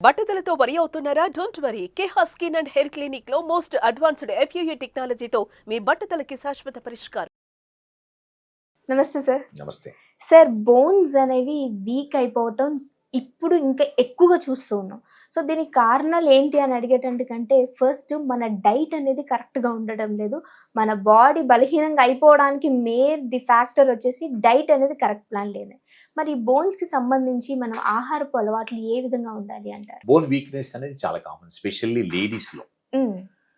బట్టతలతో వరి అవుతున్నారా? Don't worry. Keha skin and hair clinic లో మోస్ట్ అడ్వాన్స్డ్ FUE టెక్నాలజీతో మీ బట్టతలకి శాశ్వత పరిష్కారం. నమస్తే సార్. నమస్తే. సార్, బోన్స్ అనేవి వీక్ అయిపోవటం ఇప్పుడు ఇంకా ఎక్కువగా చూస్తూ ఉన్నాం. సో దీనికి కారణాలు ఏంటి అని అడిగేటందుకంటే ఫస్ట్ మన డైట్ అనేది కరెక్ట్గా ఉండడం లేదు. మన బాడీ బలహీనంగా అయిపోవడానికి ది ఫ్యాక్టర్ వచ్చేసి డైట్ అనేది కరెక్ట్ ప్లాన్ లేదు. మరి బోన్స్కి సంబంధించి మనం ఆహారపు అలవాట్లు ఏ విధంగా ఉండాలి అంటారు? బోన్ వీక్నెస్ అనేది చాలా కామన్, స్పెషల్లీ లేడీస్లో.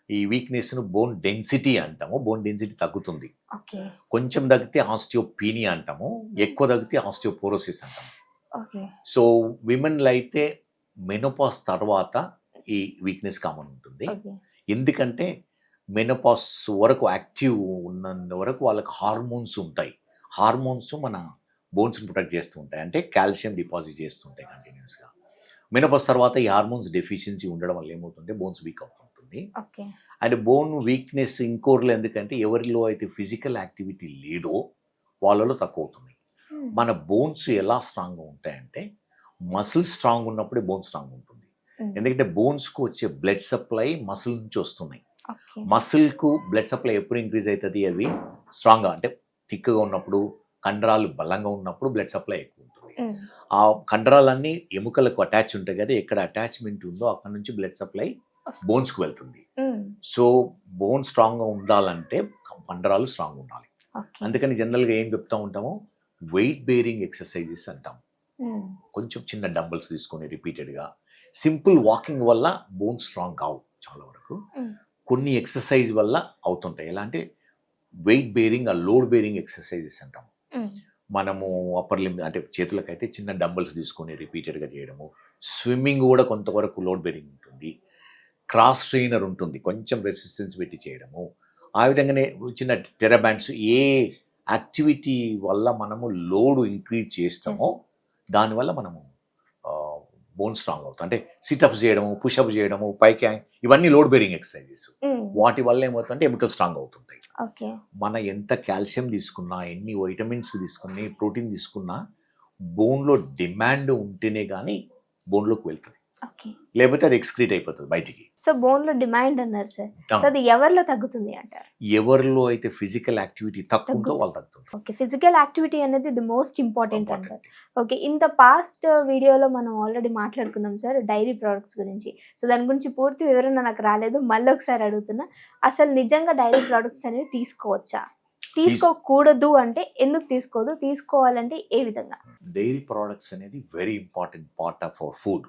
ఈ వీక్నెస్ ను బోన్ డెన్సిటీ అంటాము. బోన్ డెన్సిటీ తగ్గుతుంది. కొంచెం తగ్గితే ఆస్టియోపీనియా అంటాము, ఎక్కువ తగ్గితే ఆస్టియోపోరోసిస్ అంటాము. సో విమెన్లో అయితే మెనోపాస్ తర్వాత ఈ వీక్నెస్ కామన్ ఉంటుంది. ఎందుకంటే మెనోపాస్ వరకు యాక్టివ్ ఉన్నంత వరకు వాళ్ళకి హార్మోన్స్ ఉంటాయి. హార్మోన్స్ మన బోన్స్ని ప్రొటెక్ట్ చేస్తూ ఉంటాయి, అంటే కాల్షియం డిపాజిట్ చేస్తుంటాయి కంటిన్యూస్గా. మెనోపాస్ తర్వాత ఈ హార్మోన్స్ డెఫిషియన్సీ ఉండడం వల్ల ఏమవుతుంటే బోన్స్ వీక్ అవుతుంటుంది. అండ్ బోన్ వీక్నెస్ ఇంకోర్లో ఎందుకంటే ఎవరిలో అయితే ఫిజికల్ యాక్టివిటీ లేదో వాళ్ళలో తక్కువ అవుతుంది. మన బోన్స్ ఎలా స్ట్రాంగ్గా ఉంటాయంటే మసిల్ స్ట్రాంగ్ ఉన్నప్పుడే బోన్ స్ట్రాంగ్ ఉంటుంది. ఎందుకంటే బోన్స్కు వచ్చే బ్లడ్ సప్లై మసిల్ నుంచి వస్తున్నాయి. మసిల్కు బ్లడ్ సప్లై ఎప్పుడు ఇంక్రీజ్ అవుతుంది? అవి స్ట్రాంగ్గా అంటే థిక్గా ఉన్నప్పుడు, కండరాలు బలంగా ఉన్నప్పుడు బ్లడ్ సప్లై ఎక్కువ ఉంటుంది. ఆ కండరాలన్నీ ఎముకలకు అటాచ్ ఉంటాయి కదా, ఎక్కడ అటాచ్మెంట్ ఉందో అక్కడ నుంచి బ్లడ్ సప్లై బోన్స్కు వెళ్తుంది. సో బోన్ స్ట్రాంగ్గా ఉండాలంటే కండరాలు స్ట్రాంగ్ ఉండాలి. అందుకని జనరల్గా ఏం చెప్తూ ఉంటాము, వెయిట్ బేరింగ్ ఎక్సర్సైజెస్ అంటాం. కొంచెం చిన్న డంబల్స్ తీసుకొని రిపీటెడ్గా సింపుల్ వాకింగ్ వల్ల బోన్ స్ట్రాంగ్ కావు చాలా వరకు. కొన్ని ఎక్సర్సైజ్ వల్ల అవుతుంటాయి. ఎలా అంటే వెయిట్ బేరింగ్, ఆ లోడ్ బేరింగ్ ఎక్సర్సైజెస్ అంటాం. మనము అప్పర్ లిమ్ అంటే చేతులకైతే చిన్న డంబల్స్ తీసుకొని రిపీటెడ్గా చేయడము. స్విమ్మింగ్ కూడా కొంతవరకు లోడ్ బేరింగ్ ఉంటుంది. క్రాస్ ట్రైనర్ ఉంటుంది, కొంచెం రెసిస్టెన్స్ పెట్టి చేయడము. ఆ విధంగానే చిన్న టెరాబ్యాండ్స్, ఏ యాక్టివిటీ వల్ల మనము లోడ్ ఇంక్రీజ్ చేస్తామో దానివల్ల మనము బోన్ స్ట్రాంగ్ అవుతాం. అంటే సిటప్స్ చేయడము, పుషప్ చేయడము, పైకి, ఇవన్నీ లోడ్ బేరింగ్ ఎక్సర్సైజెస్. వాటి వల్ల ఏమవుతుందంటే ఎముకలు స్ట్రాంగ్ అవుతుంటాయి. మన ఎంత కాల్షియం తీసుకున్నా, ఎన్ని వైటమిన్స్ తీసుకున్నా, ప్రోటీన్ తీసుకున్నా బోన్లో డిమాండ్ ఉంటేనే కానీ బోన్లోకి వెళ్తుంది, లేకపోతే అది ఎక్స్క్రీట్ అయిపోతుంది బయటికి. సో బోన్ లో డిమాండ్ అన్నారు సార్, అది ఎవరిలో తగ్గుతుంది అంటారు? ఎవరిలో అయితే ఫిజికల్ యాక్టివిటీ తక్కువ ఉందో వాళ్ళు తగ్గుతుంది. ఓకే, ఫిజికల్ యాక్టివిటీ అనేది ది మోస్ట్ ఇంపార్టెంట్ అంటారు. ఓకే, ఇంత పాస్ట్ వీడియోలో మనం ఆల్రెడీ మాట్లాడుకున్నాం సార్ డైరీ ప్రోడక్ట్స్ గురించి. సో దాని గురించి పూర్తి వివరణ నాకు రాలేదు, మళ్ళీ ఒకసారి అడుగుతున్నా. అసలు నిజంగా డైరీ ప్రోడక్ట్స్ అనేవి తీసుకోవచ్చా, తీసుకోకూడదు అంటే ఎందుకు తీసుకోదు, తీసుకోవాలంటే ఏ విధంగా? డైరీ ప్రోడక్ట్స్ అనేది very important part of our food.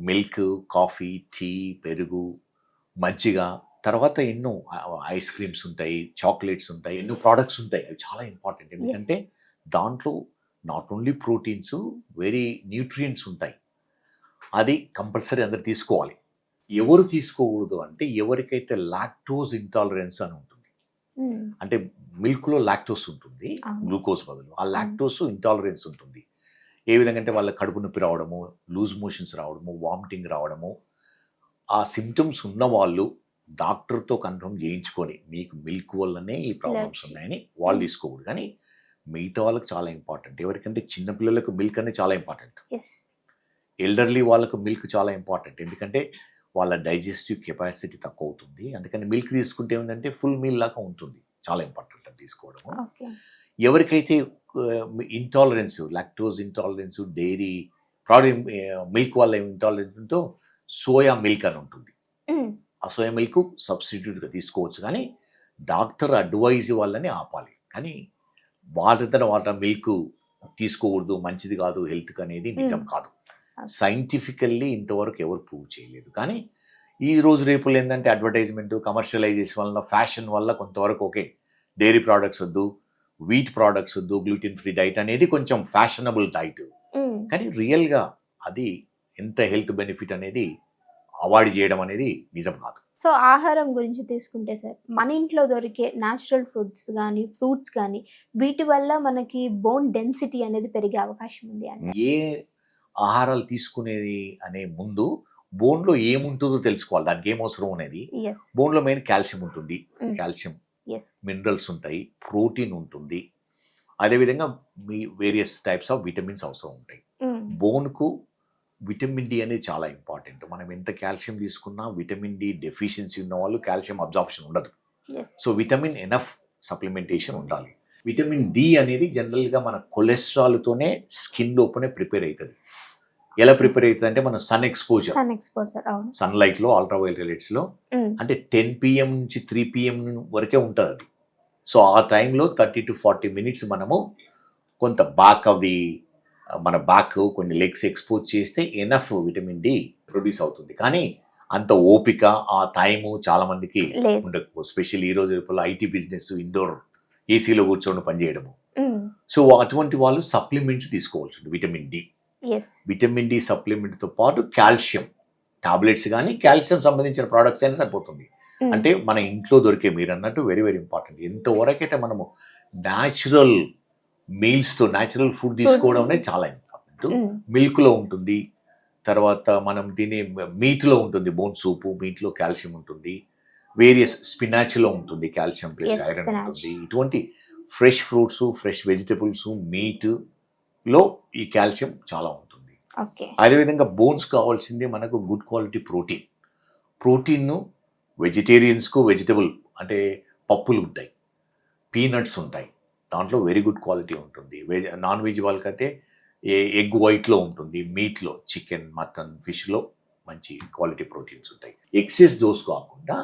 Milk, coffee, tea, పెరుగు, మజ్జిగ, తర్వాత ఎన్నో ఐస్ క్రీమ్స్ ఉంటాయి, చాక్లెట్స్ ఉంటాయి, ఎన్నో ప్రోడక్ట్స్ ఉంటాయి. అవి చాలా ఇంపార్టెంట్. ఎందుకంటే దాంట్లో not only proteins, very nutrients ఉంటాయి. అది కంపల్సరీ అందరు తీసుకోవాలి. ఎవరు తీసుకోకూడదు అంటే ఎవరికైతే లాక్టోజ్ ఇంటాలరెన్స్ అని ఉంటుంది. అంటే మిల్క్లో లాక్టోస్ ఉంటుంది గ్లూకోజ్ బదులు, ఆ లాక్టోస్ ఇంటాలరెన్స్ ఉంటుంది. ఏ విధంగా అంటే వాళ్ళ కడుపు నొప్పి రావడము, లూజ్ మోషన్స్ రావడము, వామిటింగ్ రావడము, ఆ సిమ్టమ్స్ ఉన్న వాళ్ళు డాక్టర్తో కన్ఫర్మ్ చేయించుకొని మీకు మిల్క్ వల్లనే ఈ ప్రాబ్లమ్స్ ఉన్నాయని వాళ్ళు తీసుకోకూడదు. కానీ మిగతా వాళ్ళకి చాలా ఇంపార్టెంట్. ఎవరికంటే చిన్నపిల్లలకు మిల్క్ అనేది చాలా ఇంపార్టెంట్, ఎల్డర్లీ వాళ్ళకు మిల్క్ చాలా ఇంపార్టెంట్. ఎందుకంటే వాళ్ళ డైజెస్టివ్ కెపాసిటీ తక్కువ అవుతుంది. అందుకని మిల్క్ తీసుకుంటే ఏంటంటే ఫుల్ మీల్ లాగా ఉంటుంది, చాలా ఇంపార్టెంట్ అది తీసుకోవడము. ఎవరికైతే intolerance, lactose intolerance, dairy product milk వల్ల ఇంటాలరెన్స్ ఉందో సోయా మిల్క్ అని ఉంటుంది. ఆ సోయా మిల్క్ సబ్స్టిట్యూట్గా తీసుకోవచ్చు, కానీ డాక్టర్ అడ్వైజ్ వల్లనే ఆపాలి. కానీ వాటర్ మిల్క్ తీసుకోకూడదు, మంచిది కాదు హెల్త్కి అనేది నిజం కాదు. సైంటిఫికల్లీ ఇంతవరకు ఎవరు ప్రూవ్ చేయలేదు. కానీ ఈ రోజు రేపులు ఏంటంటే అడ్వర్టైజ్మెంట్, కమర్షియలైజేషన్ వల్ల, ఫ్యాషన్ వల్ల కొంతవరకు ఓకే డైరీ ప్రోడక్ట్స్ వద్దు, వీట్ ప్రోడక్ట్స్ వద్దు, గ్లూటెన్ ఫ్రీ డైట్ అనేది కొంచెం ఫ్యాషనబుల్ డైట్. కానీ రియల్గా అది ఎంత హెల్త్ బెనిఫిట్ అనేది అవాయిడ్ చేయడం అనేది నిజం కాదు. సో ఆహారం గురించి తీసుకుంటే సార్, మన ఇంట్లో దొరికే న్యాచురల్ ఫుడ్స్ కానీ, ఫ్రూట్స్ కానీ, వీటి వల్ల మనకి బోన్ డెన్సిటీ అనేది పెరిగే అవకాశం ఉంది అంటే ఏ ఆహారాలు తీసుకునేది అనే ముందు బోన్లో ఏముంటుందో తెలుసుకోవాలి, దానికి ఏం అవసరం అనేది. బోన్లో మెయిన్ కాల్షియం ఉంటుంది, కాల్షియం, మినరల్స్ ఉంటాయి, ప్రోటీన్ ఉంటుంది, అదేవిధంగా మీ వేరియస్ టైప్స్ ఆఫ్ విటమిన్స్ అవసరం ఉంటాయి. బోన్కు విటమిన్ డి అనేది చాలా ఇంపార్టెంట్. మనం ఎంత కాల్షియం తీసుకున్నా విటమిన్ డి డెఫిషియన్సీ ఉన్న వాళ్ళు కాల్షియం అబ్జార్ప్షన్ ఉండదు. సో విటమిన్ ఎనఫ్ సప్లిమెంటేషన్ ఉండాలి. విటమిన్ డి అనేది జనరల్గా మన కొలెస్ట్రాల్తోనే స్కిన్ లోపలనే ప్రిపేర్ అవుతుంది. ఎలా ప్రిపేర్ అవుతుంది అంటే మన సన్ ఎక్స్పోజర్, సన్లైట్లో, అల్ట్రావైలెట్స్లో అంటే 10 PM నుంచి 3 PM వరకే ఉంటుంది అది. సో ఆ టైంలో 30 to 40 మినిట్స్ మనము కొంత మన బ్యాక్ కొన్ని లెగ్స్ ఎక్స్పోజ్ చేస్తే ఎనఫ్ విటమిన్ డి ప్రొడ్యూస్ అవుతుంది. కానీ అంత ఓపిక ఆ టైము చాలా మందికి ఉండకపో, స్పెషల్ ఈ రోజు రేపు ఐటీ బిజినెస్, ఇండోర్ ఏసీలో కూర్చొని పనిచేయడము. సో అటువంటి వాళ్ళు సప్లిమెంట్స్ తీసుకోవాల్సి విటమిన్ డి. విటమిన్ డి సప్లిమెంట్తో పాటు కాల్షియం టాబ్లెట్స్ కానీ కాల్షియం సంబంధించిన ప్రోడక్ట్స్ అయినా సరిపోతుంది. అంటే మన ఇంట్లో దొరికే, మీరు అన్నట్టు వెరీ వెరీ ఇంపార్టెంట్. ఎంతవరకైతే మనము న్యాచురల్ మీల్స్తో న్యాచురల్ ఫుడ్ తీసుకోవడం అనేది చాలా ఇంపార్టెంట్. మిల్క్లో ఉంటుంది, తర్వాత మనం తినే మీట్లో ఉంటుంది, బోన్ సూపు, మీట్లో కాల్షియం ఉంటుంది, వేరియస్ స్పినాచ్లో ఉంటుంది కాల్షియం ప్లస్ ఐరన్ ఉంటుంది. ఇటువంటి ఫ్రెష్ ఫ్రూట్స్, ఫ్రెష్ వెజిటబుల్స్, మీట్లో ఈ కాల్షియం చాలా ఉంటుంది. అదేవిధంగా బోన్స్ కావాల్సింది మనకు గుడ్ క్వాలిటీ ప్రోటీన్ను వెజిటేరియన్స్కు వెజిటబుల్ అంటే పప్పులు ఉంటాయి, పీనట్స్ ఉంటాయి, దాంట్లో వెరీ గుడ్ క్వాలిటీ ఉంటుంది. నాన్ వెజ్ వాళ్ళకైతే ఎగ్ వైట్లో ఉంటుంది, మీట్లో చికెన్, మటన్, ఫిష్లో మంచి క్వాలిటీ ప్రోటీన్స్ ఉంటాయి. ఎక్సెస్ డోస్ కాకుండా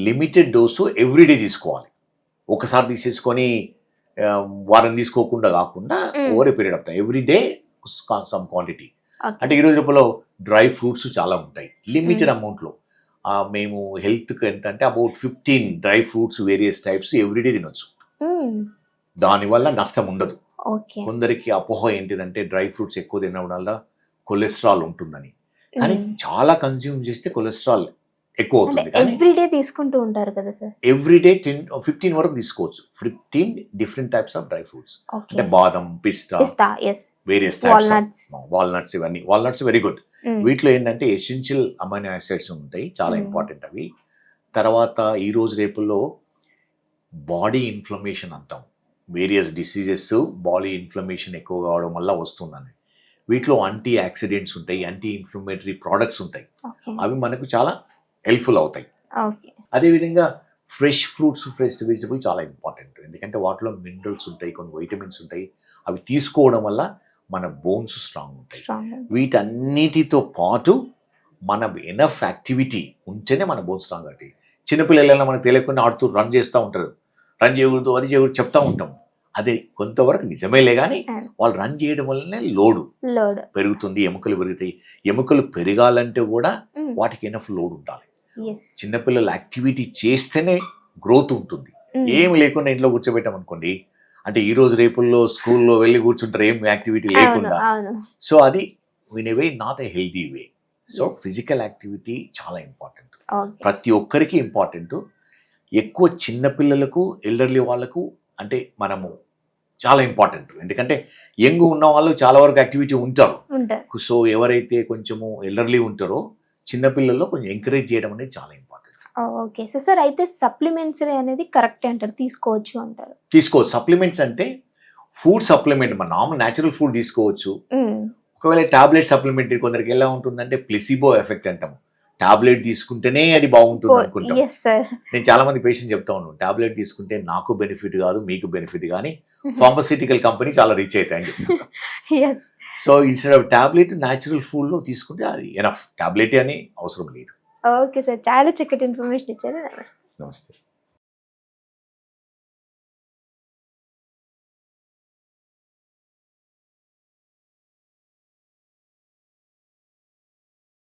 లిమిటెడ్ డోసు ఎవ్రీడే తీసుకోవాలి. ఒకసారి తీసేసుకొని వారం తీసుకోకుండా కాకుండా over a period of time everyday some quantity. అంటే ఈ రోజు రేపులో డ్రై ఫ్రూట్స్ చాలా ఉంటాయి లిమిటెడ్ అమౌంట్లో. మేము హెల్త్కి ఎంత అంటే about 15 dry fruits various types everyday తినొచ్చు. దానివల్ల నష్టం ఉండదు. కొందరికి అపోహ ఏంటిదంటే డ్రై ఫ్రూట్స్ ఎక్కువ తినడం వల్ల కొలెస్ట్రాల్ ఉంటుందని. కానీ చాలా కన్జ్యూమ్ చేస్తే కొలెస్ట్రాల్ ఎక్కువ అవుతుంది. ఎవ్రీడే తీసుకుంటూ ఉంటారు కదా సార్? ఎవ్రీడే 15 వరకు తీసుకోవచ్చు. 15 different types of dry fruits అంటే బాదం, పిస్తా, వేరియస్ టైప్స్, వాల్నట్స్. ఇవన్నీ వాల్నట్స్ వెరీ గుడ్. వీటిలో ఏంటంటే ఎసెన్షియల్ అమైనో యాసిడ్స్ ఉంటాయి, చాలా ఇంపార్టెంట్ అవి. తర్వాత ఈ రోజు రేపుల్లో బాడీ ఇన్ఫ్లమేషన్ అంటాం, వేరియస్ డిసీజెస్ బాడీ ఇన్ఫ్లమేషన్ ఎక్కువ కావడం వల్ల వస్తుందని. వీటిలో యాంటీ ఆక్సిడెంట్స్ ఉంటాయి, యాంటీ ఇన్ఫ్లమేటరీ ప్రోడక్ట్స్ ఉంటాయి, అవి మనకు చాలా హెల్ప్ఫుల్ అవుతాయి. అదేవిధంగా ఫ్రెష్ ఫ్రూట్స్, ఫ్రెష్ వెజిటబుల్ చాలా ఇంపార్టెంట్. ఎందుకంటే వాటిలో మినరల్స్ ఉంటాయి, కొన్ని వైటమిన్స్ ఉంటాయి. అవి తీసుకోవడం వల్ల మన బోన్స్ స్ట్రాంగ్ ఉంటాయి. వీటన్నిటితో పాటు మన ఎనఫ్ యాక్టివిటీ ఉంటేనే మన బోన్స్ స్ట్రాంగ్ అవుతాయి. చిన్నపిల్లలైనా మనకు తెలియకుండా ఆడుతూ రన్ చేస్తూ ఉంటారు, రన్ చేయకూడదు, అది చేయకూడదు చెప్తా ఉంటాం. అదే కొంతవరకు నిజమేలే, కానీ వాళ్ళు రన్ చేయడం వల్లనే లోడ్ పెరుగుతుంది, ఎముకలు పెరుగుతాయి. ఎముకలు పెరగాలంటే కూడా వాటికి ఎనఫ్ లోడ్ ఉండాలి. చిన్నపిల్లలు యాక్టివిటీ చేస్తేనే గ్రోత్ ఉంటుంది. ఏమి లేకుండా ఇంట్లో కూర్చోబెట్టామనుకోండి, అంటే ఈ రోజు రేపుల్లో స్కూల్లో వెళ్ళి కూర్చుంటారు ఏం యాక్టివిటీ లేకుండా. సో అది in a way not a healthy way. So physical activity చాలా ఇంపార్టెంట్, ప్రతి ఒక్కరికి ఇంపార్టెంట్. ఎక్కువ చిన్నపిల్లలకు, ఎల్డర్లీ వాళ్ళకు అంటే మనము చాలా ఇంపార్టెంట్. ఎందుకంటే యంగ్ ఉన్న వాళ్ళు చాలా వరకు యాక్టివిటీ ఉంటారు. సో ఎవరైతే కొంచెము ఎల్డర్లీ ఉంటారో చిన్నపిల్లల్లో కొంచెం ఎంకరేజ్ చేయడం అనేది చాలా ఇంపార్టెంట్. ఓకే సార్, అయితే సప్లిమెంట్స్ అనేది కరెక్ట్ అంటారు, తీసుకోవచ్చు అంటారు? తీసుకోవచ్చు. సప్లిమెంట్స్ అంటే ఫుడ్ సప్లిమెంట్, మన నార్మల్ న్యాచురల్ ఫుడ్ తీసుకోవచ్చు. ఒకవేళ టాబ్లెట్ సప్లిమెంట్ కొందరికి ఎలా ఉంటుందంటే ప్లెసిబో ఎఫెక్ట్ అంటాం, టాబ్లెట్ తీసుకుంటేనే అది బాగుంటుంది అనుకుంటాం. నేను చాలా మంది పేషెంట్ చెప్తా ఉన్నాను, టాబ్లెట్ తీసుకుంటే నాకు బెనిఫిట్ కాదు, మీకు బెనిఫిట్, కానీ ఫార్మస్యూటికల్ కంపెనీ చాలా రీచ్ అవుతాయని చెప్తాను. So instead of tablet natural food లో తీసుకుంటే అది ఎనఫ్, టాబ్లెట్ అని అవసరం లేదు. ఓకే సార్, చాలా చక్కటి ఇన్ఫర్మేషన్ ఇచ్చారు. నమస్తే. నమస్తే.